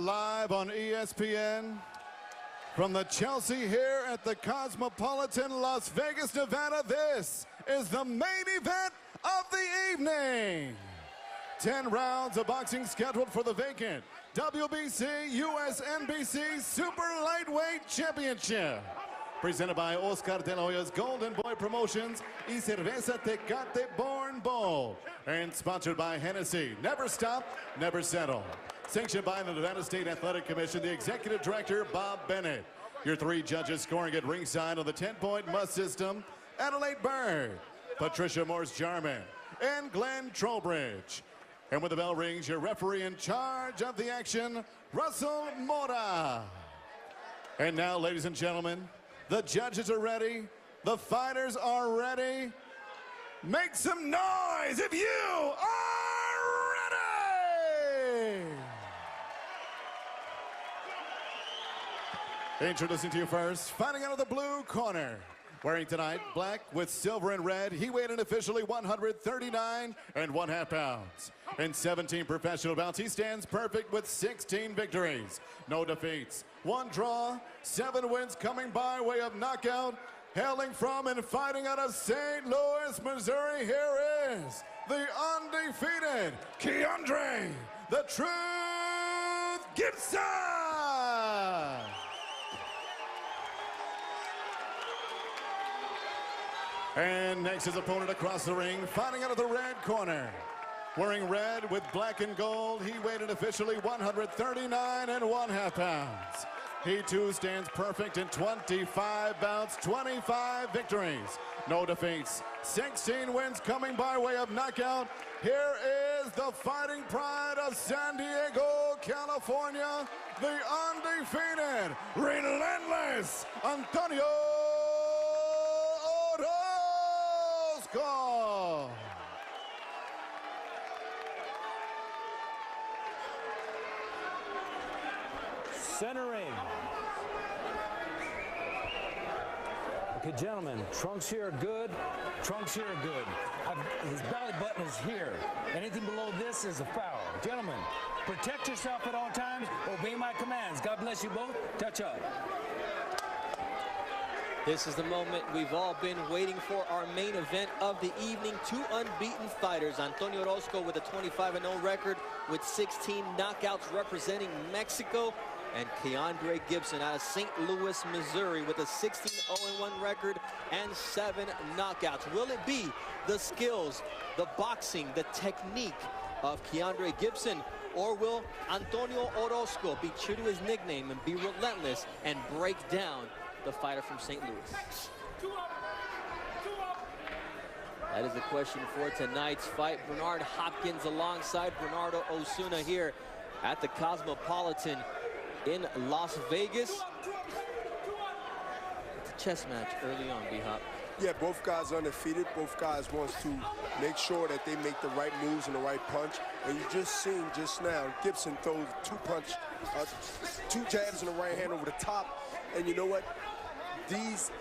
live on ESPN from the Chelsea here at the Cosmopolitan, Las Vegas, Nevada. This is the main event of the evening. 10 rounds of boxing scheduled for the vacant WBC USNBC Super Lightweight Championship. Presented by Oscar de la Hoya's Golden Boy Promotions y Cerveza Tecate Born Bold. And sponsored by Hennessy. Never stop, never settle. Sanctioned by the Nevada State Athletic Commission, the Executive Director, Bob Bennett. Your 3 judges scoring at ringside on the 10-point must system, Adelaide Bird, Patricia Morse-Jarman, and Glenn Trowbridge. And when the bell rings, your referee in charge of the action, Russell Mora. And now, ladies and gentlemen, the judges are ready. The fighters are ready. Make some noise if you are ready! Introducing to you first, fighting out of the blue corner. Wearing tonight black with silver and red, he weighed in officially 139.5 pounds. In 17 professional bouts, he stands perfect with 16 victories, no defeats, 1 draw, 7 wins coming by way of knockout. Hailing from and fighting out of St. Louis, Missouri, here is the undefeated Keandre "The Truth" Gibson. And next, his opponent across the ring, fighting out of the red corner. Wearing red with black and gold, he weighed in officially 139.5 pounds. He too stands perfect in 25 bouts, 25 victories, no defeats, 16 wins coming by way of knockout. Here is the fighting pride of San Diego, California, the undefeated, relentless Antonio Orozco. Centering. Okay, gentlemen, trunks here are good. Trunks here are good. His belly button is here. Anything below this is a foul. Gentlemen, protect yourself at all times. Obey my commands. God bless you both. Touch up. This is the moment we've all been waiting for, our main event of the evening. 2 unbeaten fighters. Antonio Orozco with a 25-0 record with 16 knockouts representing Mexico. And Keandre Gibson out of St. Louis, Missouri with a 16-0-1 record and 7 knockouts. Will it be the skills, the boxing, the technique of Keandre Gibson, or will Antonio Orozco be true to his nickname and be relentless and break down the fighter from St. Louis? That is the question for tonight's fight. Bernard Hopkins alongside Bernardo Osuna here at the Cosmopolitan in Las Vegas. It's a chess match early on, B-Hop. Yeah, both guys undefeated. Both guys wants to make sure that they make the right moves and the right punch. And you just seen just now, Gibson throws 2 jabs in the right hand over the top. And you know what? These,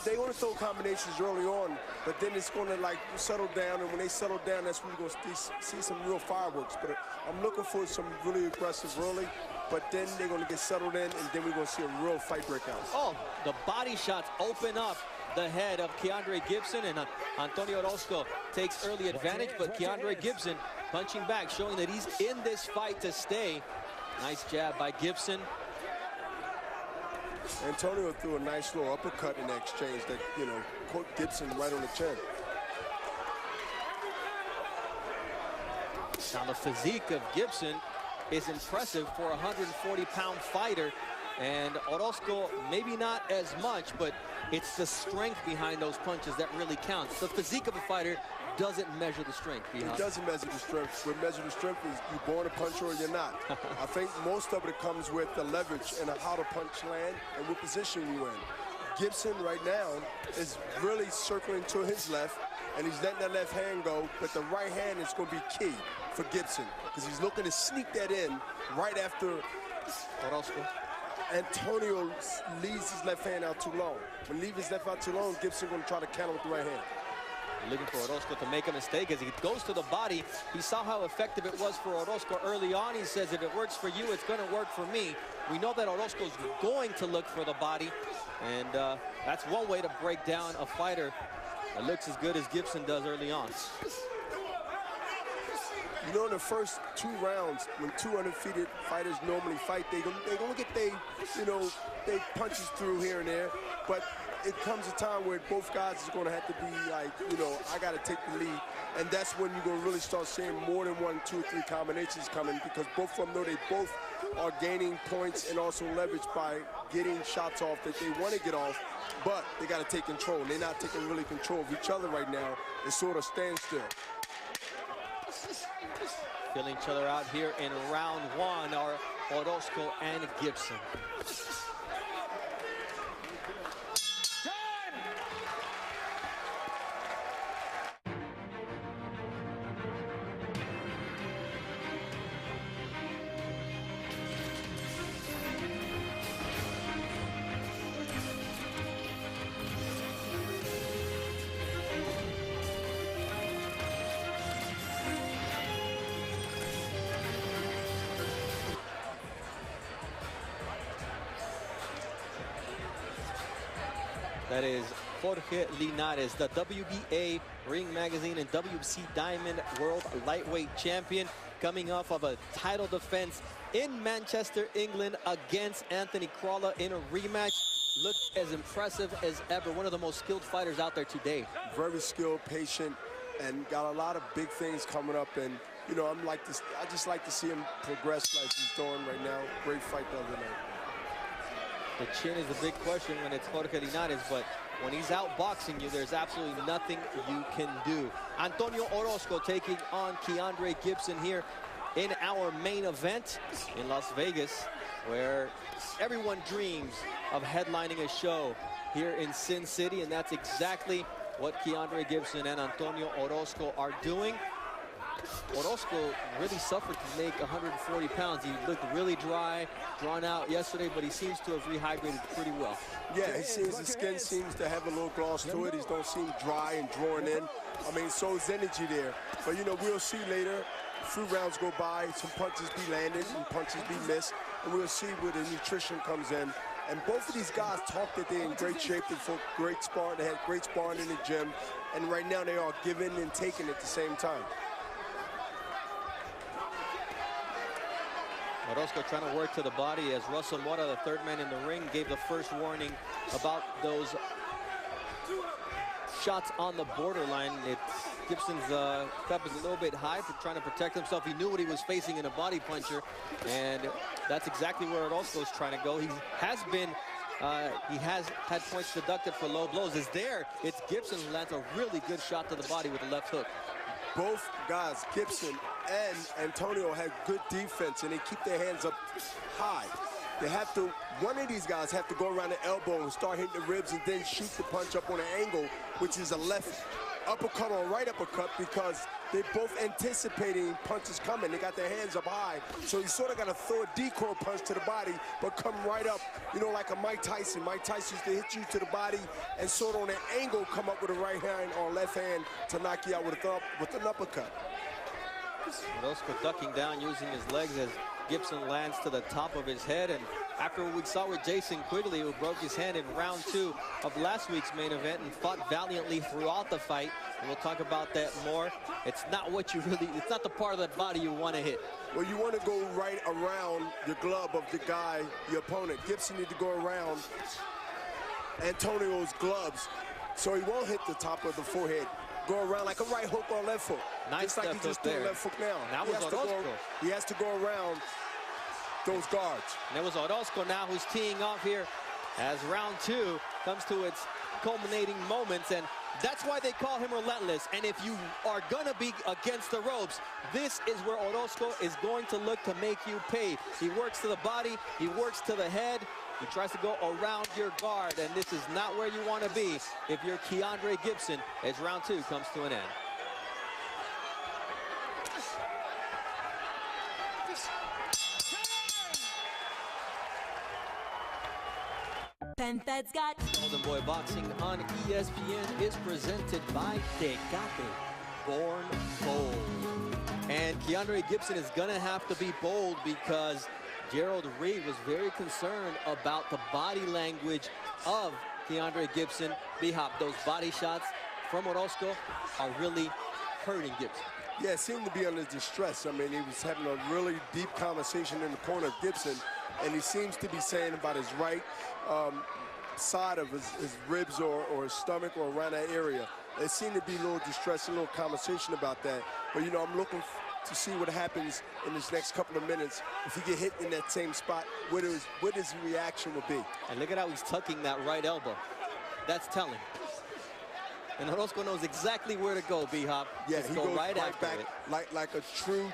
they want to throw combinations early on, but then it's going to like settle down. And when they settle down, that's when you're going to see some real fireworks. But I'm looking for some really aggressive early. But then they're going to get settled in, and then we're going to see a real fight break out. Oh, the body shots open up the head of Keandre Gibson, and Antonio Orozco takes early advantage, but Keandre Gibson punching back, showing that he's in this fight to stay. Nice jab by Gibson. Antonio threw a nice little uppercut in the exchange that, caught Gibson right on the chin. Now the physique of Gibson is impressive for a 140-pound fighter, and Orozco maybe not as much, but it's the strength behind those punches that really counts. The physique of a fighter doesn't measure the strength. It doesn't measure the strength. What measures the strength is you're born a puncher or you're not. I think most of it comes with the leverage and how the punch land and what position you in. Gibson right now is really circling to his left, and he's letting that left hand go, but the right hand is going to be key for Gibson because he's looking to sneak that in right after Orozco. Antonio leaves his left hand out too long. When he leaves his left out too long, Gibson going to try to counter with the right hand. Looking for Orozco to make a mistake as he goes to the body. He saw how effective it was for Orozco early on. He says, if it works for you, it's going to work for me. We know that Orozco's going to look for the body, and that's one way to break down a fighter that looks as good as Gibson does early on. You know, in the first 2 rounds, when 2 undefeated fighters normally fight, they gonna get they punches through here and there, but it comes a time where both guys is gonna have to be like, I gotta take the lead, and that's when you're gonna really start seeing more than 1, 2, 3 combinations coming, because both of them know they both are gaining points and also leverage by getting shots off that they want to get off, but they gotta take control. They're not taking really control of each other right now. It's sort of standstill. Filling each other out here in round 1 are Orozco and Gibson. That is Jorge Linares, the WBA Ring Magazine and WBC Diamond World Lightweight Champion, coming off of a title defense in Manchester, England against Anthony Crawler in a rematch. Looked as impressive as ever. One of the most skilled fighters out there today. Very skilled, patient, and got a lot of big things coming up. And, I just like to see him progress like he's doing right now. Great fight the other night. The chin is the big question when it's Jorge Linares, but when he's out boxing you, there's absolutely nothing you can do. Antonio Orozco taking on Keandre Gibson here in our main event in Las Vegas, where everyone dreams of headlining a show here in Sin City, and that's exactly what Keandre Gibson and Antonio Orozco are doing. Orozco really suffered to make 140 pounds. He looked really dry, drawn out yesterday, but he seems to have rehydrated pretty well. Yeah, his skin seems to have a little gloss to it. He don't seem dry and drawn in. I mean, so is energy there. But, we'll see later. A few rounds go by, some punches be landed and punches be missed, and we'll see where the nutrition comes in. And both of these guys talk that they're in great shape. They fought great sparring. They had great sparring in the gym. And right now they are giving and taking at the same time. Orozco trying to work to the body as Russell Mora, the third man in the ring, gave the first warning about those shots on the borderline. Gibson's cup is a little bit high for trying to protect himself. He knew what he was facing in a body puncher, and that's exactly where Orozco's trying to go. He has had points deducted for low blows. It's Gibson who lands a really good shot to the body with the left hook. Both guys, Gibson and Antonio, had good defense, and they keep their hands up high. One of these guys have to go around the elbow and start hitting the ribs and then shoot the punch up on an angle, which is a left uppercut or right uppercut, because they're both anticipating punches coming. They got their hands up high, so you sort of got to throw a decoy punch to the body, but come right up, like a Mike Tyson. Mike Tyson used to hit you to the body and sort of on an angle come up with a right hand or left hand to knock you out with an uppercut. Orozco ducking down using his legs as Gibson lands to the top of his head. And after what we saw with Jason Quigley, who broke his hand in round 2 of last week's main event and fought valiantly throughout the fight, and we'll talk about that more. It's not the part of the body you want to hit. Well, you want to go right around the glove of the guy, your opponent. Gibson need to go around Antonio's gloves so he won't hit the top of the forehead. Go around like a right hook or left hook. Nice, just like he just did a left hook now. That was Orozco. He has to go around those guards. And it was Orozco now who's teeing off here as round 2 comes to its culminating moments, and that's why they call him relentless. And if you are gonna be against the ropes, this is where Orozco is going to look to make you pay. He works to the body, he works to the head, he tries to go around your guard, and this is not where you want to be if you're Keandre Gibson as round 2 comes to an end. event that's got Golden Boy Boxing on ESPN is presented by Tecate, born bold. And Keandre Gibson is gonna have to be bold because Gerald Reed was very concerned about the body language of Keandre Gibson. B-Hop, those body shots from Orozco are really hurting Gibson. Yeah, it seemed to be under distress. I mean, he was having a really deep conversation in the corner of Gibson, and he seems to be saying about his right side of his ribs or his stomach or around that area. It seemed to be a little distress, a little conversation about that. But, you know, I'm looking to see what happens in this next couple of minutes. If he get hit in that same spot, what his reaction will be. And look at how he's tucking that right elbow. That's telling. And Orozco knows exactly where to go, B-Hop. Yeah, Just he go goes right right after back it. like a true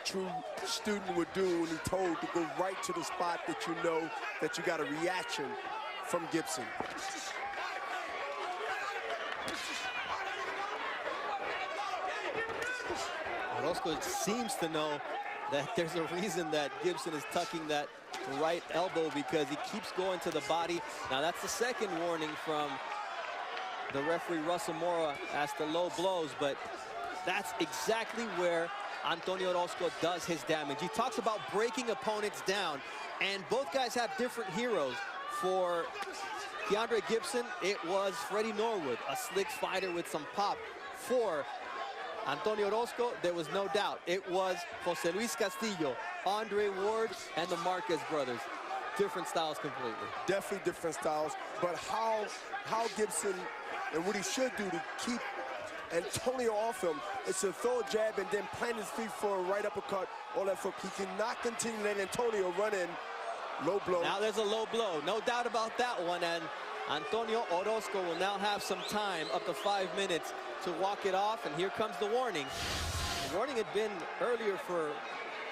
student would do when he's told to go right to the spot that you know that you got a reaction from Gibson. Orozco seems to know that there's a reason that Gibson is tucking that right elbow because he keeps going to the body. Now that's the second warning from the referee Russell Mora as to low blows, but that's exactly where Antonio Orozco does his damage. He talks about breaking opponents down, and both guys have different heroes. For Keandre Gibson, it was Freddie Norwood, a slick fighter with some pop. For Antonio Orozco, there was no doubt. It was Jose Luis Castillo, Andre Ward, and the Marquez brothers. Different styles completely. Definitely different styles, but how Gibson, and what he should do to keep Antonio off him is to throw a jab and then plant his feet for a right uppercut on that foot. He cannot continue letting Antonio run in. Low blow. Now there's a low blow. No doubt about that one. And Antonio Orozco will now have some time, up to 5 minutes, to walk it off. And here comes the warning. The warning had been earlier for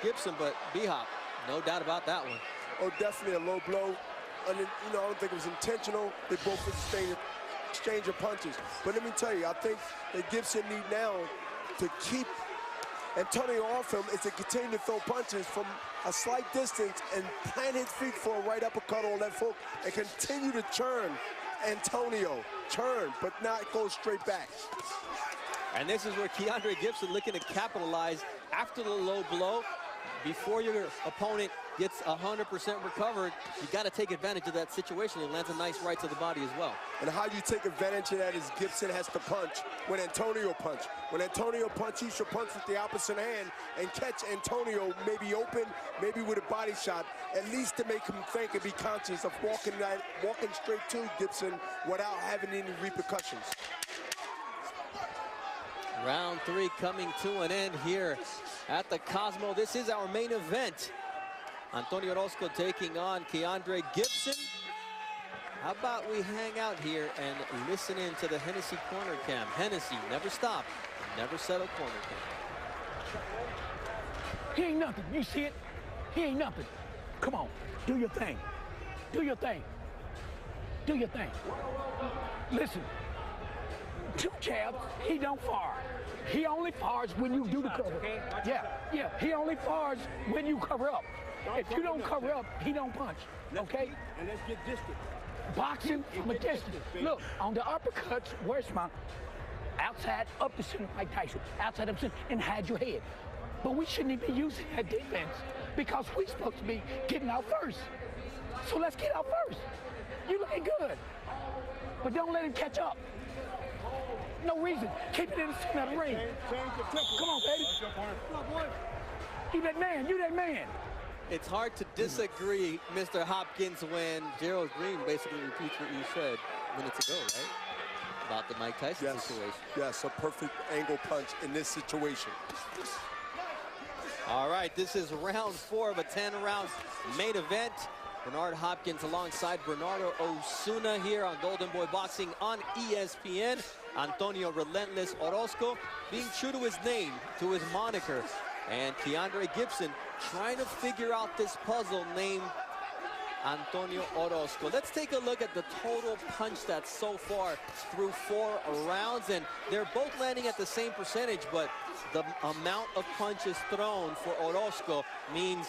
Gibson, but B-Hop, no doubt about that one. Oh, definitely a low blow. And, you know, I don't think it was intentional. They both exchange of punches. But let me tell you, I think that Gibson need now to keep Antonio off him is to continue to throw punches from a slight distance and plant his feet for a right uppercut on that hook and continue to churn Antonio. Churn, but not go straight back. And this is where Keandre Gibson looking to capitalize after the low blow. Before your opponent gets 100% recovered, you got to take advantage of that situation. He lands a nice right to the body as well. And how you take advantage of that is Gibson has to punch when Antonio punch. When Antonio punch, he should punch with the opposite hand and catch Antonio maybe open, maybe with a body shot, at least to make him think and be conscious of walking straight to Gibson without having any repercussions. Round 3 coming to an end here at the Cosmo. This is our main event. Antonio Orozco taking on Keandre Gibson. How about we hang out here and listen in to the Hennessy corner cam. Hennessy, never stop, never settle corner cam. He ain't nothing. You see it? He ain't nothing. Come on, do your thing. Do your thing. Do your thing. Listen, 2 jabs, he don't fire. He only fires when you do the cover. Yeah, he only fires when you cover up. If you don't cover up, he don't punch, okay? And let's get distant. Boxing from a distance. Look, on the uppercuts, where's my outside, up the center, like Tyson, outside, up the center, and hide your head. But we shouldn't even be using that defense because we're supposed to be getting out first. So let's get out first. You looking good, but don't let him catch up. No reason. Keep it in the center of the ring. Come on, baby. You that man. You that man. It's hard to disagree, Mr. Hopkins, when Gerald Green basically repeats what you said minutes ago, right? About the Mike Tyson situation. Yes, a perfect angle punch in this situation. All right, this is round 4 of a 10-round main event. Bernard Hopkins alongside Bernardo Osuna here on Golden Boy Boxing on ESPN. Antonio Relentless Orozco being true to his name, to his moniker. And Keandre Gibson trying to figure out this puzzle named Antonio Orozco. Let's take a look at the total punch stats so far through 4 rounds. And they're both landing at the same percentage, but the amount of punches thrown for Orozco means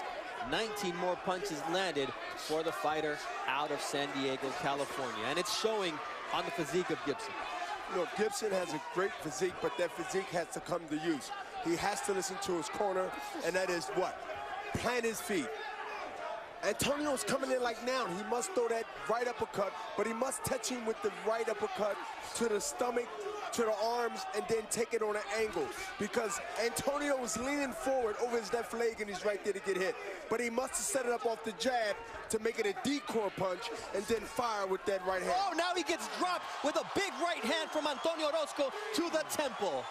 19 more punches landed for the fighter out of San Diego, California. And it's showing on the physique of Gibson. You know, Gibson has a great physique, but that physique has to come to use. He has to listen to his corner, and that is what? Plant his feet. Antonio's coming in like now. He must throw that right uppercut, but he must touch him with the right uppercut to the stomach, to the arms, and then take it on an angle. Because Antonio was leaning forward over his left leg, and he's right there to get hit. But he must have set it up off the jab to make it a decoy punch and then fire with that right hand. Oh, now he gets dropped with a big right hand from Antonio Orozco to the temple.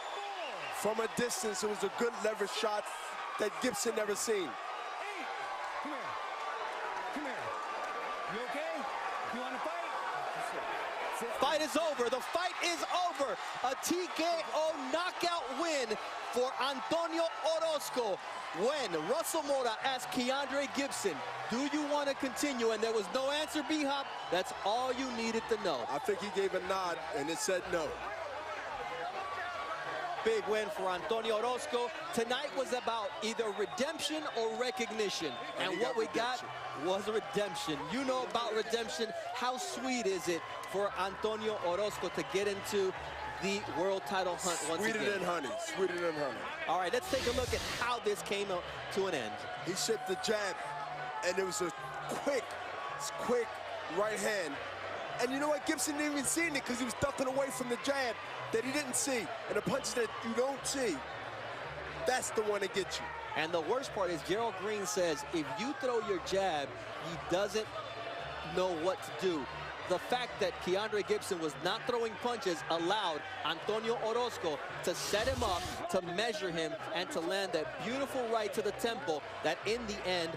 From a distance, it was a good leverage shot that Gibson never seen. Come here. Come here. You okay? You want to fight? Fight is over. The fight is over. A TKO knockout win for Antonio Orozco. When Russell Mora asked Keandre Gibson, do you want to continue? And there was no answer, B-Hop. That's all you needed to know. I think he gave a nod, and it said no. Big win for Antonio Orozco. Tonight was about either redemption or recognition. And what we got was a redemption. You know about redemption. How sweet is it for Antonio Orozco to get into the world title hunt once again? Sweeter than honey. Sweeter than honey. All right, let's take a look at how this came to an end. He shipped the jab, and it was a quick right hand. And you know what? Gibson didn't even see it because he was ducking away from the jab that he didn't see. And the punches that you don't see, that's the one that gets you. And the worst part is Gerald Green says if you throw your jab, he doesn't know what to do. The fact that Keandre Gibson was not throwing punches allowed Antonio Orozco to set him up, to measure him, and to land that beautiful right to the temple that in the end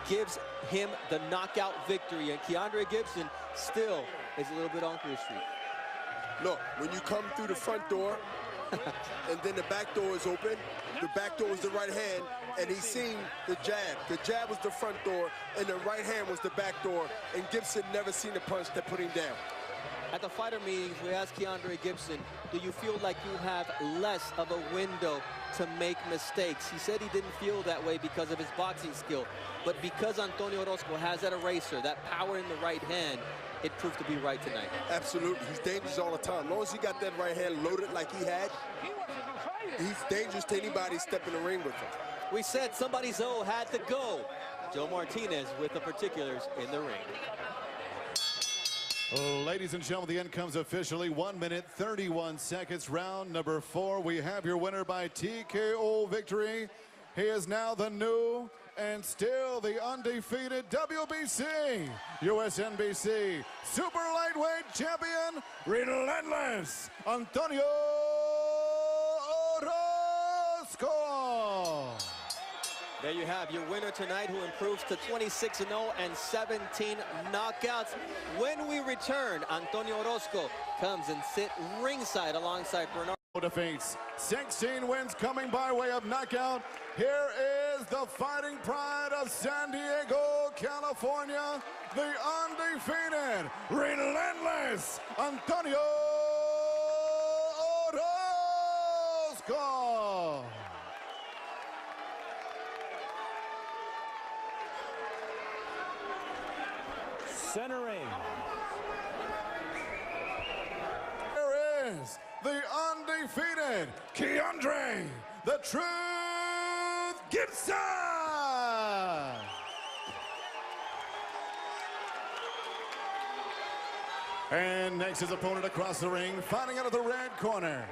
gives him the knockout victory. And Keandre Gibson still is a little bit on Cruz Street. Look, when you come through the front door and then the back door is open, the back door is the right hand, and he's seen the jab. The jab was the front door, and the right hand was the back door, and Gibson never seen the punch that put him down. At the fighter meetings, we asked Keandre Gibson, do you feel like you have less of a window to make mistakes? He said he didn't feel that way because of his boxing skill, but because Antonio Orozco has that eraser, that power in the right hand, it proved to be right tonight. Absolutely. He's dangerous all the time. As long as he got that right hand loaded like he had, he's dangerous to anybody step in the ring with him. We said somebody's O had to go. Joe Martinez with the particulars in the ring. Ladies and gentlemen, the end comes officially. 1 minute, 31 seconds. Round number 4. We have your winner by TKO victory. He is now the new and still the undefeated WBC, USNBC super lightweight champion, relentless Antonio Orozco. There you have your winner tonight, who improves to 26-0 and 17 knockouts. When we return, Antonio Orozco comes and sit ringside alongside Bernardo. Defeats, 16 wins coming by way of knockout. Here is the fighting pride of San Diego, California, the undefeated, relentless Antonio Orozco. Centering. Here is the undefeated Keandre, the Truth Gibson. And next, his opponent across the ring, fighting out of the red corner.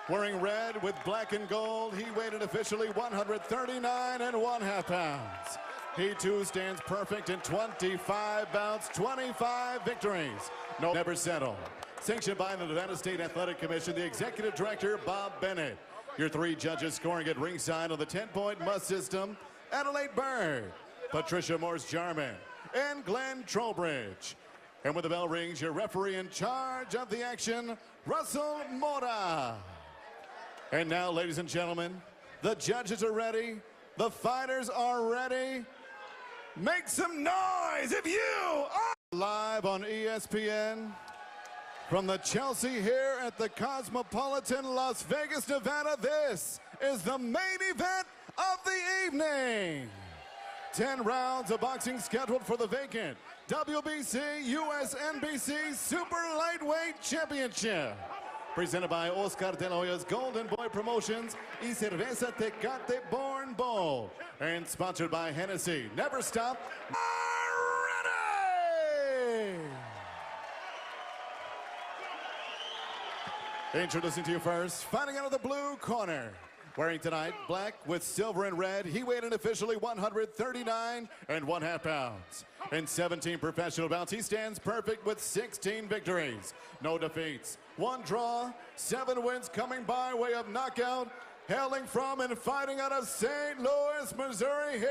Wearing red with black and gold, he weighed in officially 139.5 pounds. He too stands perfect in 25 bouts, 25 victories. No, never settled. Sanctioned by the Nevada State Athletic Commission, the Executive Director, Bob Bennett. Your 3 judges scoring at ringside on the 10-point must system, Adelaide Bird, Patricia Morse-Jarman, and Glenn Trowbridge. And when the bell rings, your referee in charge of the action, Russell Mora. And now, ladies and gentlemen, the judges are ready. The fighters are ready. Make some noise if you are live on ESPN. From the Chelsea here at the Cosmopolitan, Las Vegas, Nevada, this is the main event of the evening. 10 rounds of boxing scheduled for the vacant WBC USNBC Super Lightweight Championship. Presented by Oscar de la Hoya's Golden Boy Promotions y Cerveza Tecate Born Bowl. And sponsored by Hennessy. Never stop. Ready! Introducing to you first, fighting out of the blue corner. Wearing tonight black with silver and red, he weighed in officially 139 1/2 pounds. In 17 professional bouts, he stands perfect with 16 victories, no defeats, 1 draw, 7 wins coming by way of knockout, hailing from and fighting out of St. Louis, Missouri. Here